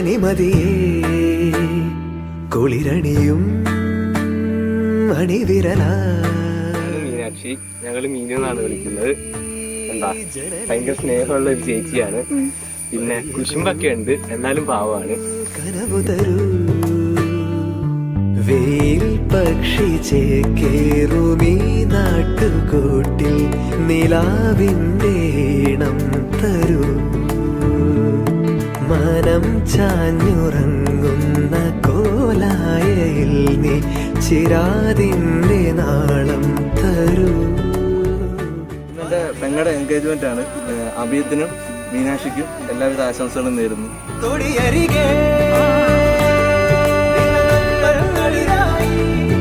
കനിമതിയേ കുളിരണിയും അണിവിരല. മീനാക്ഷി, ഞങ്ങള് മീനെന്നാണ് വിളിക്കുന്നത്. എന്താ ഭയങ്കര സ്നേഹമുള്ള ഒരു ചേച്ചിയാണ്. പിന്നെ കുശുമ്പൊക്കെ ഉണ്ട്, എന്നാലും പാവമാണ്. കനവു തരൂ വെയിൽ പക്ഷി ചേക്കേറുമീ നാട്ടുകൂട്ടിൽ നിലാവിന്റെ ഈണം തരൂ. മനം ചാഞ്ഞുറങ്ങുന്ന കോലായയിൽ നീ ചിരാതിന്റെ നാളം തരൂ. എന്റെ പെങ്ങളുടെ എൻഗേജ്മെന്റ് ആണ്. അഭിയത്തിനും മീനാക്ഷിക്കും എല്ലാവിധ ആശംസകളും നേരുന്നു. തൊടിയരികെ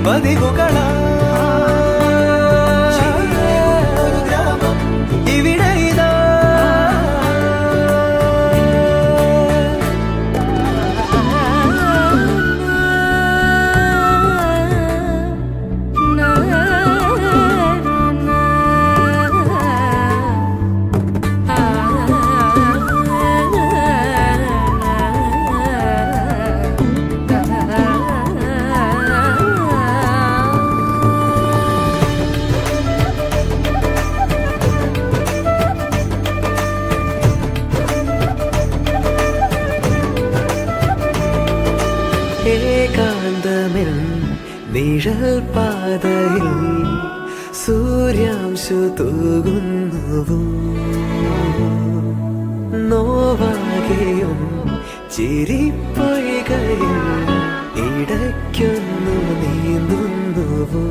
പതിവുകളാ ഇവിടെ ഇതാ ഏകാന്തമെൻ നിഴൽ പാതയിൽ സൂര്യാംശു തൂകുന്നുവോ. നോവാകെയും ചിരിപ്പൊയ്കയിൽ ഇടയ്ക്കൊന്നു നീന്തുന്നുവോ.